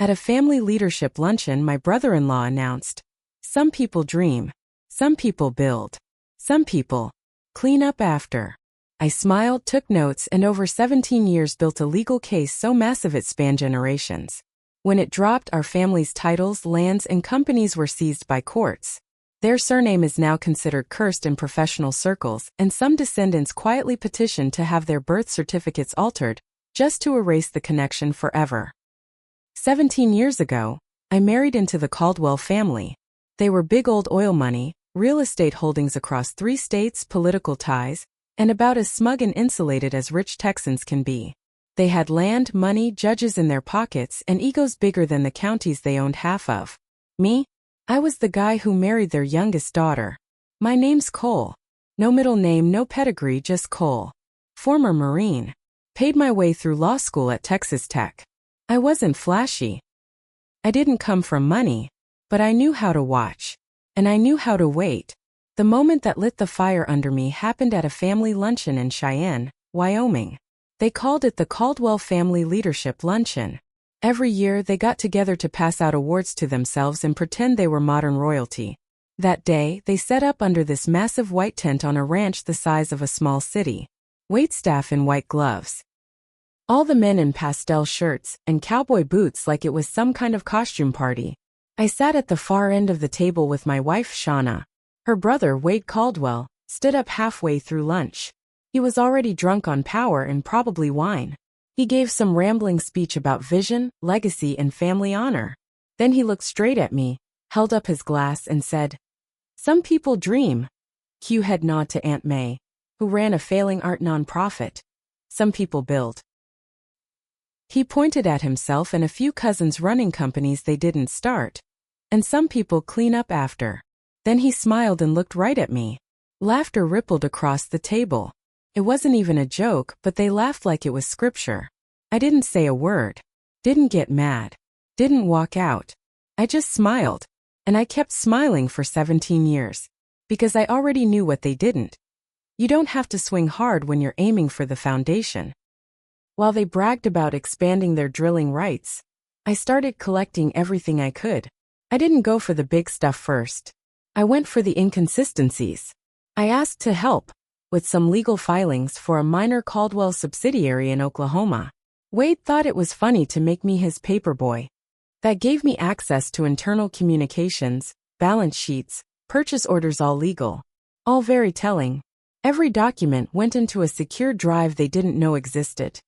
At a family leadership luncheon, my brother-in-law announced, "Some people dream. Some people build. Some people clean up after." I smiled, took notes, and over 17 years built a legal case so massive it spanned generations. When it dropped, our family's titles, lands, and companies were seized by courts. Their surname is now considered cursed in professional circles, and some descendants quietly petitioned to have their birth certificates altered, just to erase the connection forever. 17 years ago, I married into the Caldwell family. They were big old oil money, real estate holdings across 3 states, political ties, and about as smug and insulated as rich Texans can be. They had land, money, judges in their pockets, and egos bigger than the counties they owned half of. Me? I was the guy who married their youngest daughter. My name's Cole. No middle name, no pedigree, just Cole. Former Marine. Paid my way through law school at Texas Tech. I wasn't flashy. I didn't come from money, but I knew how to watch. And I knew how to wait. The moment that lit the fire under me happened at a family luncheon in Cheyenne, Wyoming. They called it the Caldwell Family Leadership Luncheon. Every year they got together to pass out awards to themselves and pretend they were modern royalty. That day, they set up under this massive white tent on a ranch the size of a small city. Waitstaff in white gloves. All the men in pastel shirts and cowboy boots like it was some kind of costume party. I sat at the far end of the table with my wife Shauna. Her brother, Wade Caldwell, stood up halfway through lunch. He was already drunk on power and probably wine. He gave some rambling speech about vision, legacy, and family honor. Then he looked straight at me, held up his glass, and said, "Some people dream." Cue head nod to Aunt May, who ran a failing art nonprofit. "Some people build." He pointed at himself and a few cousins running companies they didn't start. "And some people clean up after." Then he smiled and looked right at me. Laughter rippled across the table. It wasn't even a joke, but they laughed like it was scripture. I didn't say a word. Didn't get mad. Didn't walk out. I just smiled. And I kept smiling for 17 years. Because I already knew what they didn't. You don't have to swing hard when you're aiming for the foundation. While they bragged about expanding their drilling rights, I started collecting everything I could. I didn't go for the big stuff first. I went for the inconsistencies. I asked to help with some legal filings for a minor Caldwell subsidiary in Oklahoma. Wade thought it was funny to make me his paperboy. That gave me access to internal communications, balance sheets, purchase orders, all legal. All very telling. Every document went into a secure drive they didn't know existed.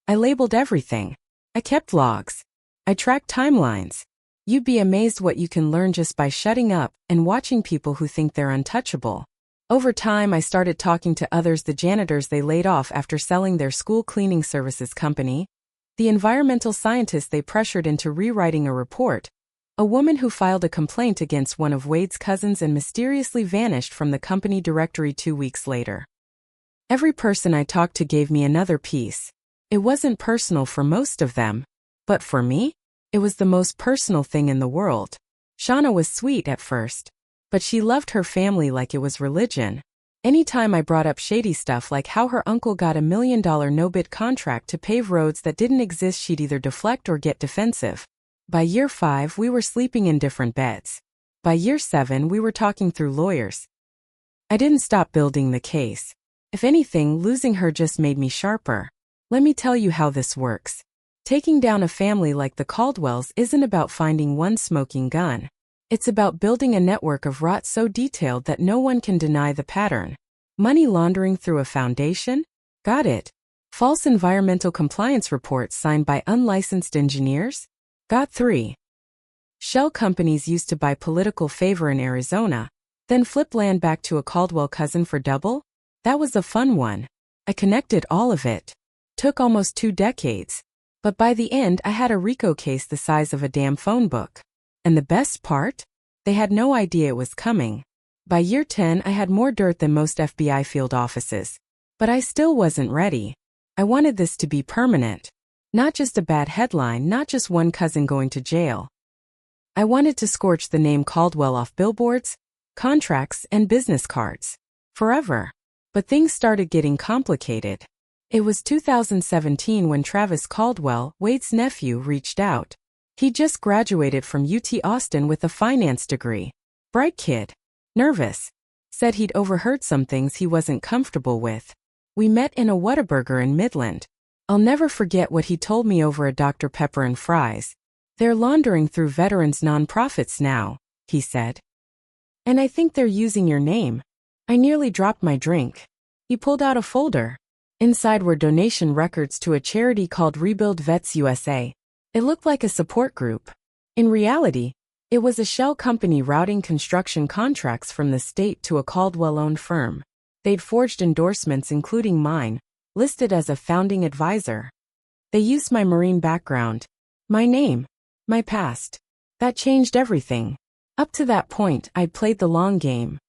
I labeled everything. I kept logs. I tracked timelines. You'd be amazed what you can learn just by shutting up and watching people who think they're untouchable. Over time, I started talking to others, the janitors they laid off after selling their school cleaning services company, the environmental scientists they pressured into rewriting a report, a woman who filed a complaint against one of Wade's cousins and mysteriously vanished from the company directory 2 weeks later. Every person I talked to gave me another piece. It wasn't personal for most of them, but for me, it was the most personal thing in the world. Shauna was sweet at first, but she loved her family like it was religion. Anytime I brought up shady stuff like how her uncle got $1 million no-bid contract to pave roads that didn't exist, she'd either deflect or get defensive. By year 5, we were sleeping in different beds. By year 7, we were talking through lawyers. I didn't stop building the case. If anything, losing her just made me sharper. Let me tell you how this works. Taking down a family like the Caldwells isn't about finding one smoking gun. It's about building a network of rot so detailed that no one can deny the pattern. Money laundering through a foundation? Got it. False environmental compliance reports signed by unlicensed engineers? Got 3. Shell companies used to buy political favor in Arizona, then flip land back to a Caldwell cousin for double? That was a fun one. I connected all of it. Took almost 2 decades. But by the end, I had a RICO case the size of a damn phone book. And the best part? They had no idea it was coming. By year 10, I had more dirt than most FBI field offices. But I still wasn't ready. I wanted this to be permanent. Not just a bad headline, not just one cousin going to jail. I wanted to scorch the name Caldwell off billboards, contracts, and business cards. Forever. But things started getting complicated. It was 2017 when Travis Caldwell, Wade's nephew, reached out. He just graduated from UT Austin with a finance degree. Bright kid. Nervous. Said he'd overheard some things he wasn't comfortable with. We met in a Whataburger in Midland. I'll never forget what he told me over a Dr. Pepper and fries. They're laundering through veterans' nonprofits now, he said. And I think they're using your name. I nearly dropped my drink. He pulled out a folder. Inside were donation records to a charity called Rebuild Vets USA. It looked like a support group. In reality, it was a shell company routing construction contracts from the state to a Caldwell-owned firm. They'd forged endorsements including mine, listed as a founding advisor. They used my Marine background, my name, my past. That changed everything. Up to that point, I'd played the long game.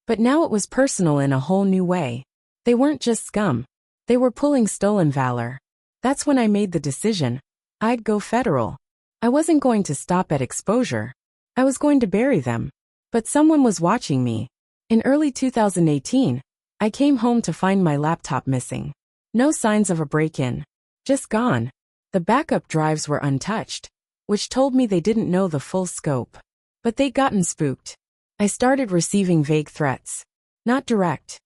But now it was personal in a whole new way. They weren't just scum. They were pulling stolen valor. That's when I made the decision. I'd go federal. I wasn't going to stop at exposure. I was going to bury them. But someone was watching me. In early 2018, I came home to find my laptop missing. No signs of a break-in. Just gone. The backup drives were untouched, which told me they didn't know the full scope. But they'd gotten spooked. I started receiving vague threats. Not direct.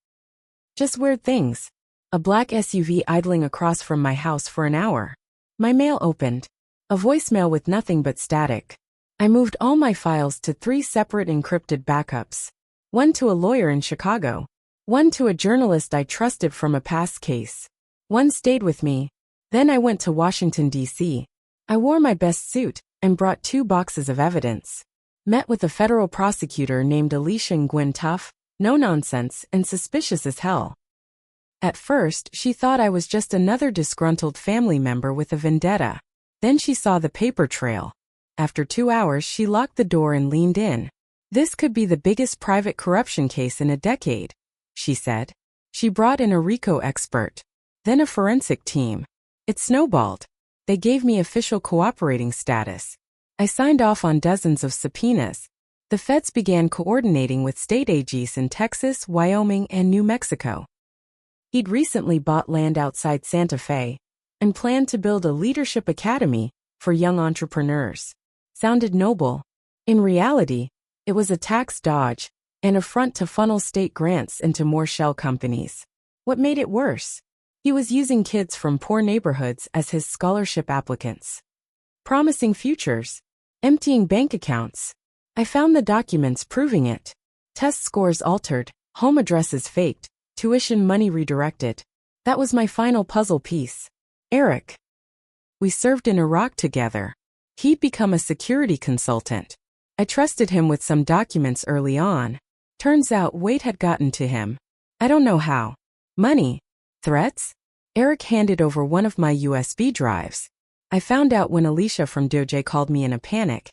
Just weird things. A black SUV idling across from my house for an hour. My mail opened. A voicemail with nothing but static. I moved all my files to 3 separate encrypted backups. One to a lawyer in Chicago. One to a journalist I trusted from a past case. One stayed with me. Then I went to Washington, D.C. I wore my best suit and brought 2 boxes of evidence. Met with a federal prosecutor named Alicia Nguyen, tough, no nonsense, and suspicious as hell. At first, she thought I was just another disgruntled family member with a vendetta. Then she saw the paper trail. After 2 hours, she locked the door and leaned in. This could be the biggest private corruption case in a decade, she said. She brought in a RICO expert. Then a forensic team. It snowballed. They gave me official cooperating status. I signed off on dozens of subpoenas. The feds began coordinating with state AGs in Texas, Wyoming, and New Mexico. He'd recently bought land outside Santa Fe and planned to build a leadership academy for young entrepreneurs. Sounded noble. In reality, it was a tax dodge, an affront to funnel state grants into more shell companies. What made it worse? He was using kids from poor neighborhoods as his scholarship applicants. Promising futures. Emptying bank accounts. I found the documents proving it. Test scores altered, home addresses faked, tuition money redirected. That was my final puzzle piece. Eric. We served in Iraq together. He'd become a security consultant. I trusted him with some documents early on. Turns out weight had gotten to him. I don't know how. Money. Threats? Eric handed over one of my USB drives. I found out when Alicia from DOJ called me in a panic.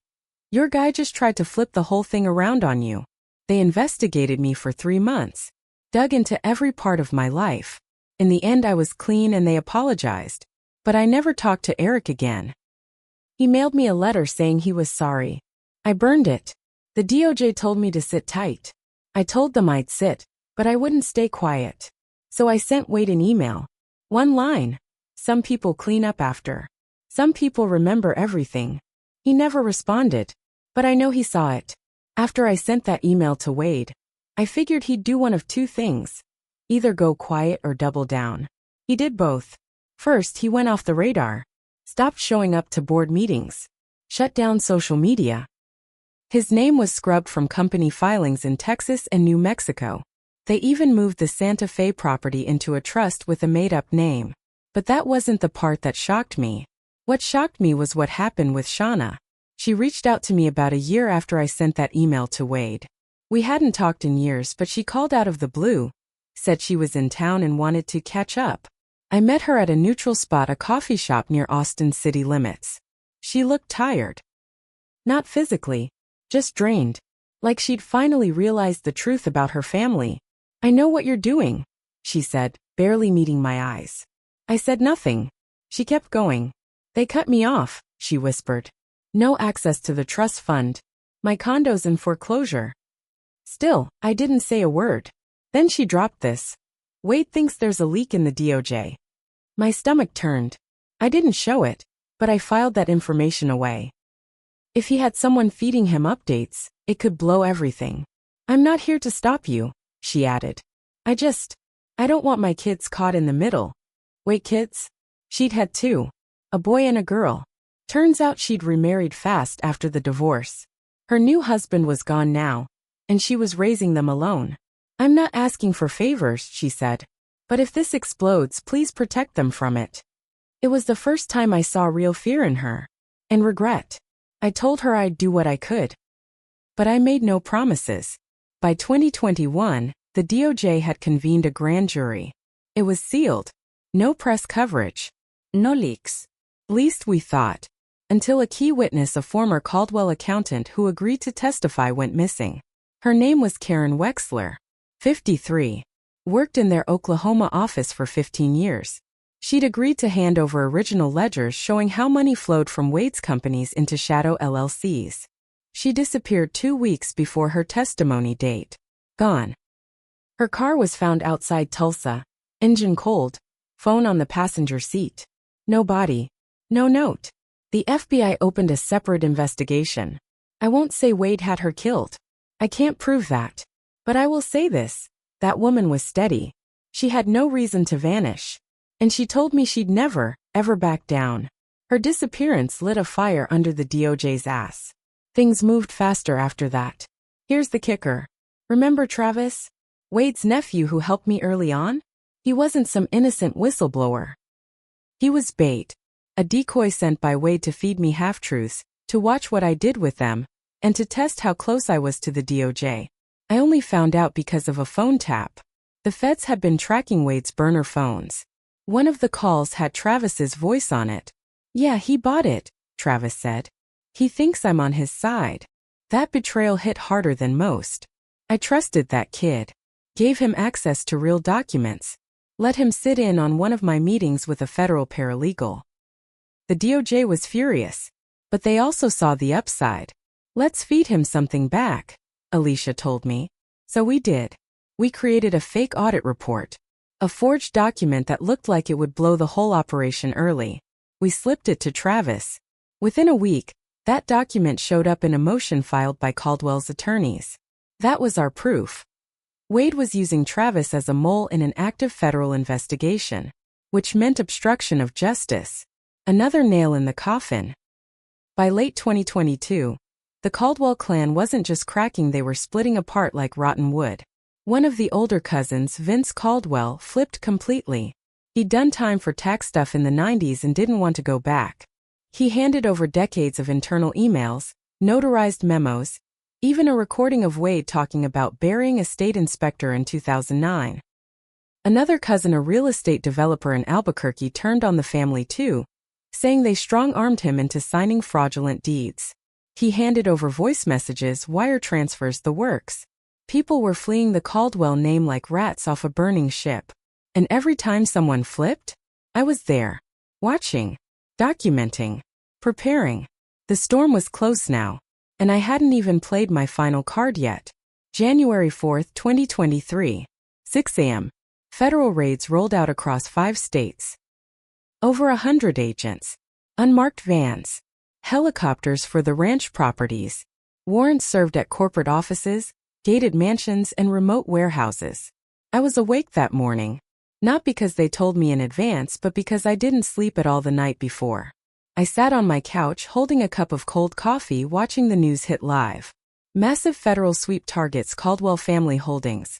Your guy just tried to flip the whole thing around on you. They investigated me for 3 months. Dug into every part of my life. In the end I was clean and they apologized. But I never talked to Eric again. He mailed me a letter saying he was sorry. I burned it. The DOJ told me to sit tight. I told them I'd sit, but I wouldn't stay quiet. So I sent Wade an email. 1 line. Some people clean up after. Some people remember everything. He never responded. But I know he saw it. After I sent that email to Wade, I figured he'd do one of 2 things. Either go quiet or double down. He did both. First, he went off the radar. Stopped showing up to board meetings. Shut down social media. His name was scrubbed from company filings in Texas and New Mexico. They even moved the Santa Fe property into a trust with a made-up name. But that wasn't the part that shocked me. What shocked me was what happened with Shauna. She reached out to me about a year after I sent that email to Wade. We hadn't talked in years, but she called out of the blue. Said she was in town and wanted to catch up. I met her at a neutral spot, a coffee shop near Austin city limits. She looked tired. Not physically, just drained. Like she'd finally realized the truth about her family. I know what you're doing, she said, barely meeting my eyes. I said nothing. She kept going. They cut me off, she whispered. No access to the trust fund. My condo's in foreclosure. Still, I didn't say a word. Then she dropped this. Wade thinks there's a leak in the DOJ. My stomach turned. I didn't show it, but I filed that information away. If he had someone feeding him updates, it could blow everything. I'm not here to stop you, she added. I don't want my kids caught in the middle. Wait, kids? She'd had two. A boy and a girl. Turns out she'd remarried fast after the divorce. Her new husband was gone now, and she was raising them alone. I'm not asking for favors, she said. But if this explodes, please protect them from it. It was the first time I saw real fear in her. And regret. I told her I'd do what I could. But I made no promises. By 2021, the DOJ had convened a grand jury. It was sealed. No press coverage. No leaks. Least we thought. Until a key witness, a former Caldwell accountant who agreed to testify, went missing. Her name was Karen Wexler, 53. Worked in their Oklahoma office for 15 years. She'd agreed to hand over original ledgers showing how money flowed from Wade's companies into shadow LLCs. She disappeared 2 weeks before her testimony date. Gone. Her car was found outside Tulsa. Engine cold. Phone on the passenger seat. No body. No note. The FBI opened a separate investigation. I won't say Wade had her killed. I can't prove that. But I will say this. That woman was steady. She had no reason to vanish. And she told me she'd never, ever back down. Her disappearance lit a fire under the DOJ's ass. Things moved faster after that. Here's the kicker. Remember Travis? Wade's nephew who helped me early on? He wasn't some innocent whistleblower. He was bait. A decoy sent by Wade to feed me half-truths, to watch what I did with them, and to test how close I was to the DOJ. I only found out because of a phone tap. The feds had been tracking Wade's burner phones. One of the calls had Travis's voice on it. Yeah, he bought it, Travis said. He thinks I'm on his side. That betrayal hit harder than most. I trusted that kid. Gave him access to real documents. Let him sit in on one of my meetings with a federal paralegal. The DOJ was furious, but they also saw the upside. Let's feed him something back, Alicia told me. So we did. We created a fake audit report. A forged document that looked like it would blow the whole operation early. We slipped it to Travis. Within a week, that document showed up in a motion filed by Caldwell's attorneys. That was our proof. Wade was using Travis as a mole in an active federal investigation, which meant obstruction of justice. Another nail in the coffin. By late 2022, the Caldwell clan wasn't just cracking, they were splitting apart like rotten wood. One of the older cousins, Vince Caldwell, flipped completely. He'd done time for tax stuff in the 90s and didn't want to go back. He handed over decades of internal emails, notarized memos, even a recording of Wade talking about burying a state inspector in 2009. Another cousin, a real estate developer in Albuquerque, turned on the family too, saying they strong-armed him into signing fraudulent deeds. He handed over voice messages, wire transfers, the works. People were fleeing the Caldwell name like rats off a burning ship. And every time someone flipped, I was there. Watching. Documenting. Preparing. The storm was close now. And I hadn't even played my final card yet. January 4, 2023. 6 a.m. Federal raids rolled out across 5 states. Over 100 agents. Unmarked vans. Helicopters for the ranch properties. Warrants served at corporate offices, gated mansions, and remote warehouses. I was awake that morning. Not because they told me in advance, but because I didn't sleep at all the night before. I sat on my couch holding a cup of cold coffee watching the news hit live. Massive federal sweep targets Caldwell family holdings.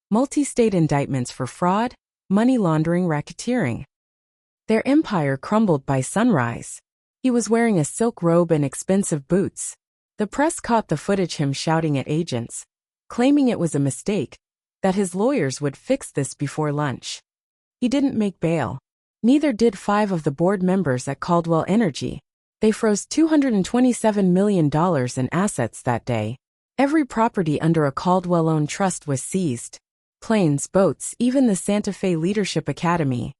Multi-state indictments for fraud, money laundering, racketeering. Their empire crumbled by sunrise. He was wearing a silk robe and expensive boots. The press caught the footage, him shouting at agents, claiming it was a mistake, that his lawyers would fix this before lunch. He didn't make bail. Neither did 5 of the board members at Caldwell Energy. They froze $227 million in assets that day. Every property under a Caldwell-owned trust was seized. Planes, boats, even the Santa Fe Leadership Academy.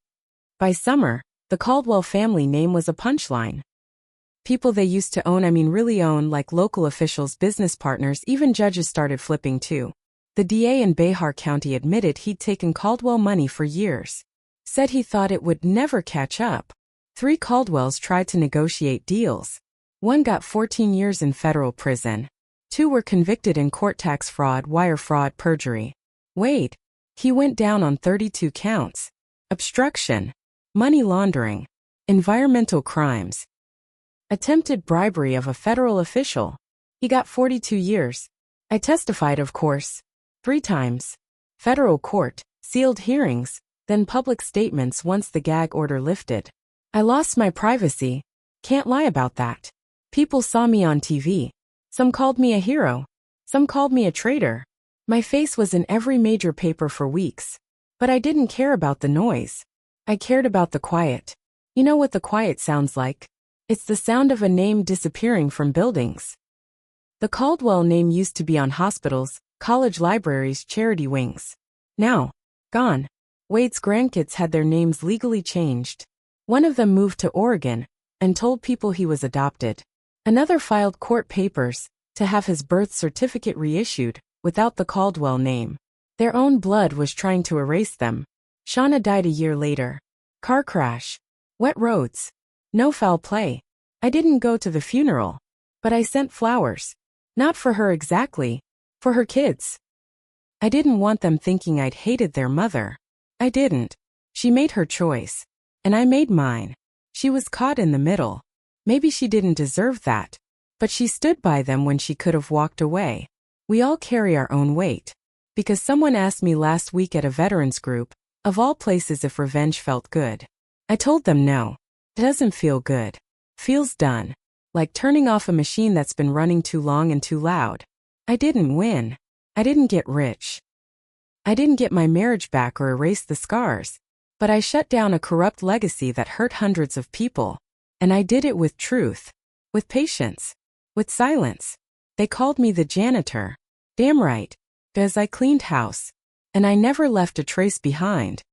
By summer, the Caldwell family name was a punchline. People they used to own, really own, like local officials, business partners, even judges started flipping too. The DA in Behar County admitted he'd taken Caldwell money for years. Said he thought it would never catch up. 3 Caldwells tried to negotiate deals. One got 14 years in federal prison. 2 were convicted in court tax fraud, wire fraud, perjury. Wade. He went down on 32 counts. Obstruction. Money laundering. Environmental crimes. Attempted bribery of a federal official. He got 42 years. I testified, of course. 3 times. Federal court, sealed hearings, then public statements once the gag order lifted. I lost my privacy. Can't lie about that. People saw me on TV. Some called me a hero. Some called me a traitor. My face was in every major paper for weeks. But I didn't care about the noise. I cared about the quiet. You know what the quiet sounds like? It's the sound of a name disappearing from buildings. The Caldwell name used to be on hospitals, college libraries, charity wings. Now, gone. Wade's grandkids had their names legally changed. One of them moved to Oregon and told people he was adopted. Another filed court papers to have his birth certificate reissued without the Caldwell name. Their own blood was trying to erase them. Shauna died a year later. Car crash. Wet roads. No foul play. I didn't go to the funeral. But I sent flowers. Not for her exactly. For her kids. I didn't want them thinking I'd hated their mother. I didn't. She made her choice. And I made mine. She was caught in the middle. Maybe she didn't deserve that. But she stood by them when she could have walked away. We all carry our own weight. Because someone asked me last week at a veterans group, of all places, if revenge felt good. I told them no. It doesn't feel good. Feels done. Like turning off a machine that's been running too long and too loud. I didn't win. I didn't get rich. I didn't get my marriage back or erase the scars. But I shut down a corrupt legacy that hurt hundreds of people. And I did it with truth. With patience. With silence. They called me the janitor. Damn right. Because I cleaned house. And I never left a trace behind.